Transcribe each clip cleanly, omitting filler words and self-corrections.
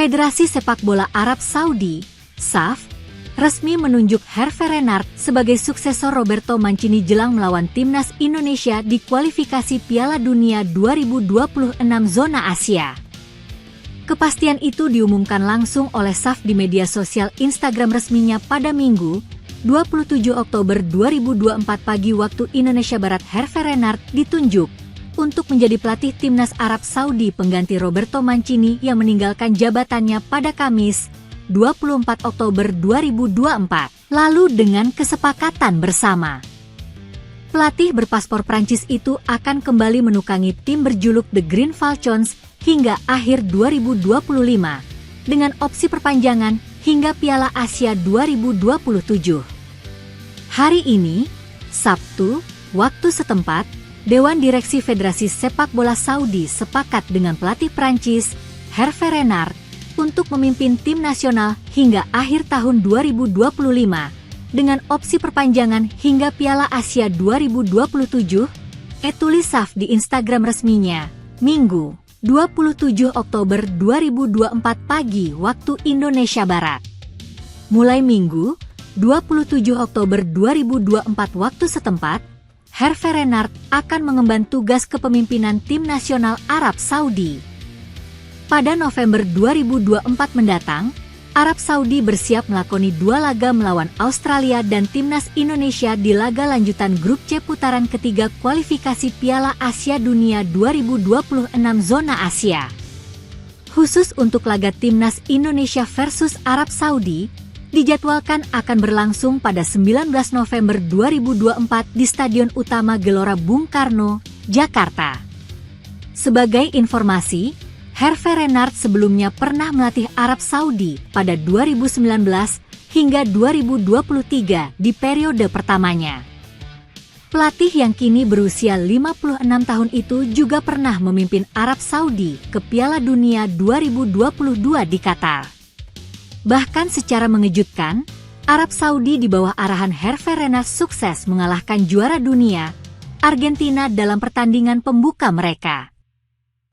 Federasi Sepak Bola Arab Saudi, SAF, resmi menunjuk Hervé Renard sebagai suksesor Roberto Mancini jelang melawan timnas Indonesia di kualifikasi Piala Dunia 2026 zona Asia. Kepastian itu diumumkan langsung oleh SAF di media sosial Instagram resminya pada Minggu, 27 Oktober 2024 pagi waktu Indonesia Barat. Hervé Renard ditunjuk untuk menjadi pelatih timnas Arab Saudi pengganti Roberto Mancini yang meninggalkan jabatannya pada Kamis, 24 Oktober 2024, lalu dengan kesepakatan bersama. Pelatih berpaspor Prancis itu akan kembali menukangi tim berjuluk The Green Falcons hingga akhir 2025, dengan opsi perpanjangan hingga Piala Asia 2027. Hari ini, Sabtu, waktu setempat, Dewan Direksi Federasi Sepak Bola Saudi sepakat dengan pelatih Prancis, Hervé Renard, untuk memimpin tim nasional hingga akhir tahun 2025, dengan opsi perpanjangan hingga Piala Asia 2027, tulis SAF di Instagram resminya, Minggu, 27 Oktober 2024 pagi waktu Indonesia Barat. Mulai Minggu, 27 Oktober 2024 waktu setempat, Hervé Renard akan mengemban tugas kepemimpinan tim nasional Arab Saudi. Pada November 2024 mendatang, Arab Saudi bersiap melakoni 2 laga melawan Australia dan timnas Indonesia di laga lanjutan grup C putaran ketiga kualifikasi Piala Asia Dunia 2026 zona Asia. Khusus untuk laga timnas Indonesia versus Arab Saudi, dijadwalkan akan berlangsung pada 19 November 2024 di Stadion Utama Gelora Bung Karno, Jakarta. Sebagai informasi, Hervé Renard sebelumnya pernah melatih Arab Saudi pada 2019 hingga 2023 di periode pertamanya. Pelatih yang kini berusia 56 tahun itu juga pernah memimpin Arab Saudi ke Piala Dunia 2022 di Qatar. Bahkan secara mengejutkan, Arab Saudi di bawah arahan Hervé Renard sukses mengalahkan juara dunia, Argentina dalam pertandingan pembuka mereka.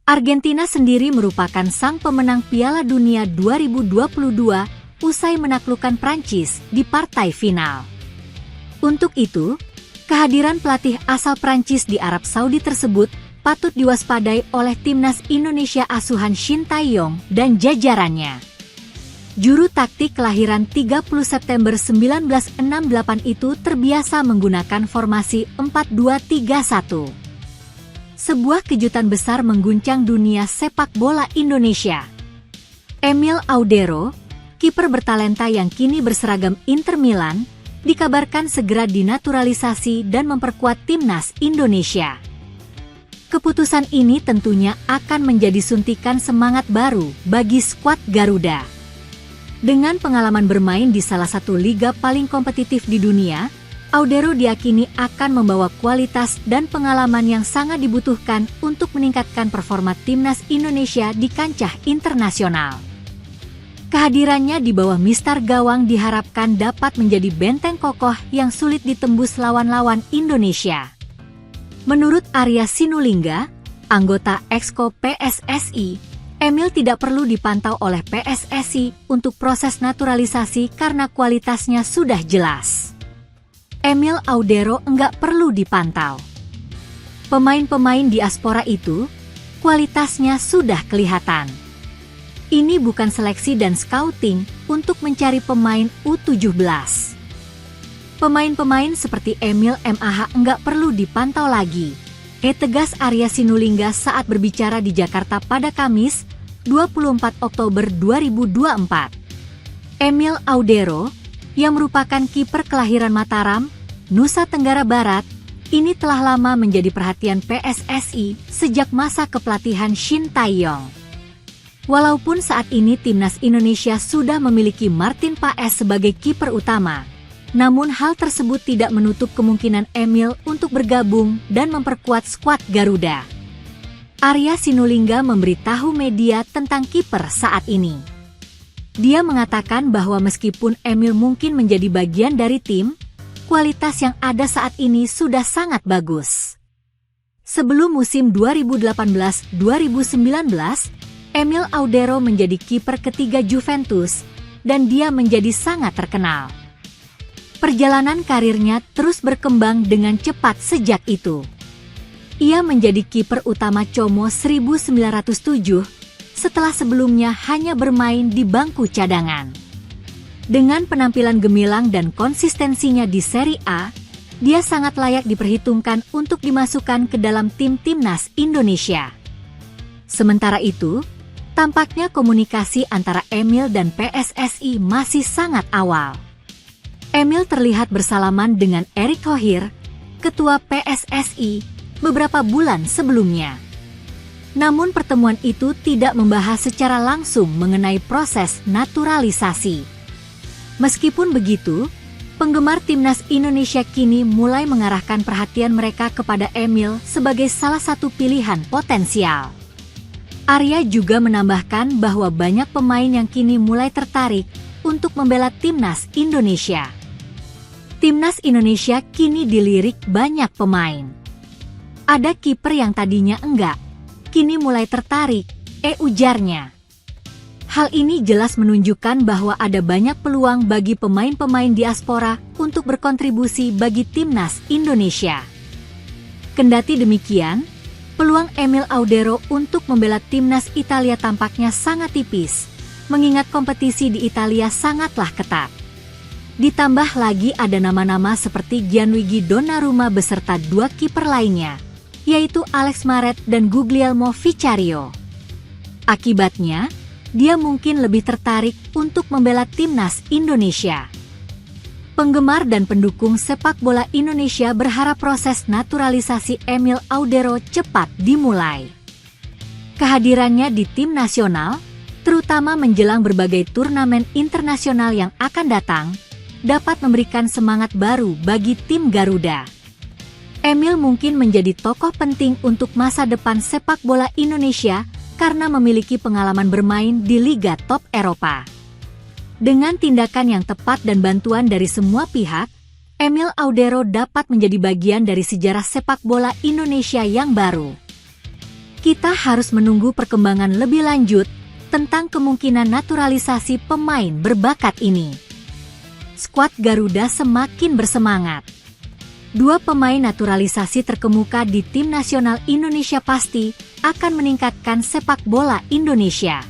Argentina sendiri merupakan sang pemenang Piala Dunia 2022 usai menaklukkan Prancis di partai final. Untuk itu, kehadiran pelatih asal Prancis di Arab Saudi tersebut patut diwaspadai oleh timnas Indonesia asuhan Shin Tae-yong dan jajarannya. Juru taktik kelahiran 30 September 1968 itu terbiasa menggunakan formasi 4-2-3-1. Sebuah kejutan besar mengguncang dunia sepak bola Indonesia. Emil Audero, kiper bertalenta yang kini berseragam Inter Milan, dikabarkan segera dinaturalisasi dan memperkuat timnas Indonesia. Keputusan ini tentunya akan menjadi suntikan semangat baru bagi skuad Garuda. Dengan pengalaman bermain di salah satu liga paling kompetitif di dunia, Audero diyakini akan membawa kualitas dan pengalaman yang sangat dibutuhkan untuk meningkatkan performa timnas Indonesia di kancah internasional. Kehadirannya di bawah mistar gawang diharapkan dapat menjadi benteng kokoh yang sulit ditembus lawan-lawan Indonesia. Menurut Arya Sinulinga, anggota Exco PSSI, Emil tidak perlu dipantau oleh PSSI untuk proses naturalisasi karena kualitasnya sudah jelas. Emil Audero enggak perlu dipantau. Pemain-pemain diaspora itu, kualitasnya sudah kelihatan. Ini bukan seleksi dan scouting untuk mencari pemain U17. Pemain-pemain seperti Emil MAH enggak perlu dipantau lagi, tegas Arya Sinulinga saat berbicara di Jakarta pada Kamis, 24 Oktober 2024. Emil Audero, yang merupakan kiper kelahiran Mataram, Nusa Tenggara Barat, ini telah lama menjadi perhatian PSSI sejak masa kepelatihan Shin Tae-yong. Walaupun saat ini timnas Indonesia sudah memiliki Martin Paes sebagai kiper utama, namun hal tersebut tidak menutup kemungkinan Emil untuk bergabung dan memperkuat skuad Garuda. Arya Sinulinga memberitahu media tentang kiper saat ini. Dia mengatakan bahwa meskipun Emil mungkin menjadi bagian dari tim, kualitas yang ada saat ini sudah sangat bagus. Sebelum musim 2018-2019, Emil Audero menjadi kiper ketiga Juventus, dan dia menjadi sangat terkenal. Perjalanan karirnya terus berkembang dengan cepat sejak itu. Ia menjadi kiper utama Como 1907, setelah sebelumnya hanya bermain di bangku cadangan. Dengan penampilan gemilang dan konsistensinya di Serie A, dia sangat layak diperhitungkan untuk dimasukkan ke dalam tim timnas Indonesia. Sementara itu, tampaknya komunikasi antara Emil dan PSSI masih sangat awal. Emil terlihat bersalaman dengan Erick Thohir, ketua PSSI, beberapa bulan sebelumnya. Namun pertemuan itu tidak membahas secara langsung mengenai proses naturalisasi. Meskipun begitu, penggemar timnas Indonesia kini mulai mengarahkan perhatian mereka kepada Emil sebagai salah satu pilihan potensial. Arya juga menambahkan bahwa banyak pemain yang kini mulai tertarik untuk membela timnas Indonesia. Timnas Indonesia kini dilirik banyak pemain. Ada kiper yang tadinya enggak, kini mulai tertarik, ujarnya. Hal ini jelas menunjukkan bahwa ada banyak peluang bagi pemain-pemain diaspora untuk berkontribusi bagi timnas Indonesia. Kendati demikian, peluang Emil Audero untuk membela timnas Italia tampaknya sangat tipis, mengingat kompetisi di Italia sangatlah ketat. Ditambah lagi ada nama-nama seperti Gianluigi Donnarumma beserta dua kiper lainnya, yaitu Alex Meret dan Guglielmo Vicario. Akibatnya, dia mungkin lebih tertarik untuk membela timnas Indonesia. Penggemar dan pendukung sepak bola Indonesia berharap proses naturalisasi Emil Audero cepat dimulai. Kehadirannya di tim nasional, terutama menjelang berbagai turnamen internasional yang akan datang, dapat memberikan semangat baru bagi tim Garuda. Emil mungkin menjadi tokoh penting untuk masa depan sepak bola Indonesia karena memiliki pengalaman bermain di liga top Eropa. Dengan tindakan yang tepat dan bantuan dari semua pihak, Emil Audero dapat menjadi bagian dari sejarah sepak bola Indonesia yang baru. Kita harus menunggu perkembangan lebih lanjut tentang kemungkinan naturalisasi pemain berbakat ini. Skuad Garuda semakin bersemangat. Dua pemain naturalisasi terkemuka di tim nasional Indonesia pasti akan meningkatkan sepak bola Indonesia.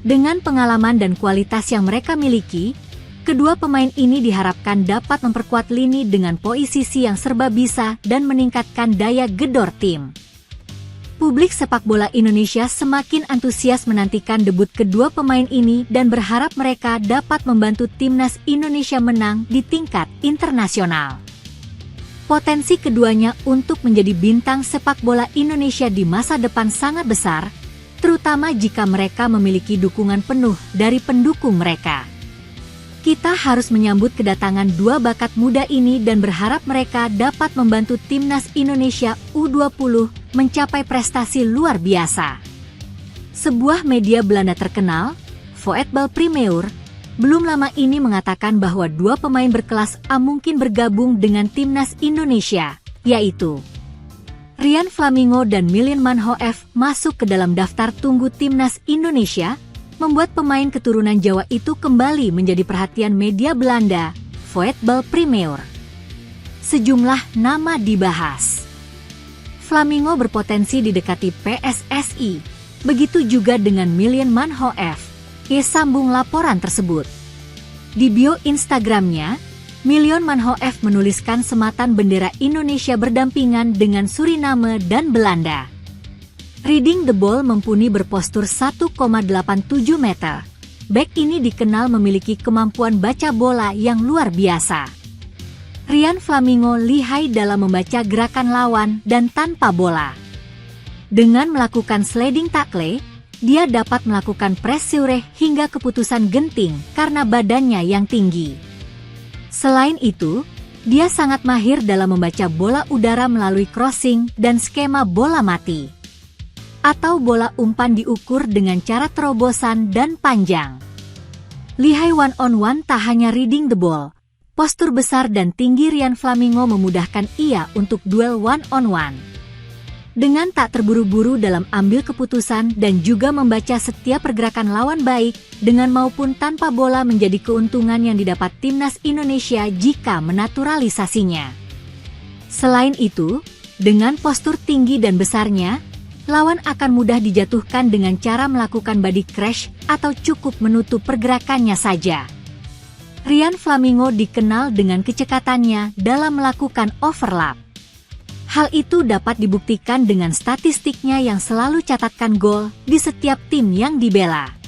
Dengan pengalaman dan kualitas yang mereka miliki, kedua pemain ini diharapkan dapat memperkuat lini dengan posisi yang serba bisa dan meningkatkan daya gedor tim. Publik sepak bola Indonesia semakin antusias menantikan debut kedua pemain ini dan berharap mereka dapat membantu timnas Indonesia menang di tingkat internasional. Potensi keduanya untuk menjadi bintang sepak bola Indonesia di masa depan sangat besar, terutama jika mereka memiliki dukungan penuh dari pendukung mereka. Kita harus menyambut kedatangan dua bakat muda ini dan berharap mereka dapat membantu timnas Indonesia U20 mencapai prestasi luar biasa. Sebuah media Belanda terkenal, Voetbal Premier, belum lama ini mengatakan bahwa dua pemain berkelas A mungkin bergabung dengan timnas Indonesia, yaitu Ryan Flamingo dan Milan Manhoef masuk ke dalam daftar tunggu timnas Indonesia, membuat pemain keturunan Jawa itu kembali menjadi perhatian media Belanda, Voetbal Premier. Sejumlah nama dibahas. Flamingo berpotensi didekati PSSI, begitu juga dengan Milan Manhoef. Sambung laporan tersebut. Di bio Instagramnya, Milan Manhoef menuliskan sematan bendera Indonesia berdampingan dengan Suriname dan Belanda. Reading the Ball mumpuni berpostur 1,87 meter. Bek ini dikenal memiliki kemampuan baca bola yang luar biasa. Ryan Flamingo lihai dalam membaca gerakan lawan dan tanpa bola. Dengan melakukan sliding tackle, dia dapat melakukan pressure hingga keputusan genting karena badannya yang tinggi. Selain itu, dia sangat mahir dalam membaca bola udara melalui crossing dan skema bola mati. Atau bola umpan diukur dengan cara terobosan dan panjang. Lihai one-on-one tak hanya reading the ball, postur besar dan tinggi Ryan Flamingo memudahkan ia untuk duel one-on-one. Dengan tak terburu-buru dalam ambil keputusan dan juga membaca setiap pergerakan lawan baik, dengan maupun tanpa bola menjadi keuntungan yang didapat timnas Indonesia jika menaturalisasinya. Selain itu, dengan postur tinggi dan besarnya, lawan akan mudah dijatuhkan dengan cara melakukan body crash atau cukup menutup pergerakannya saja. Ryan Flamingo dikenal dengan kecekatannya dalam melakukan overlap. Hal itu dapat dibuktikan dengan statistiknya yang selalu catatkan gol di setiap tim yang dibela.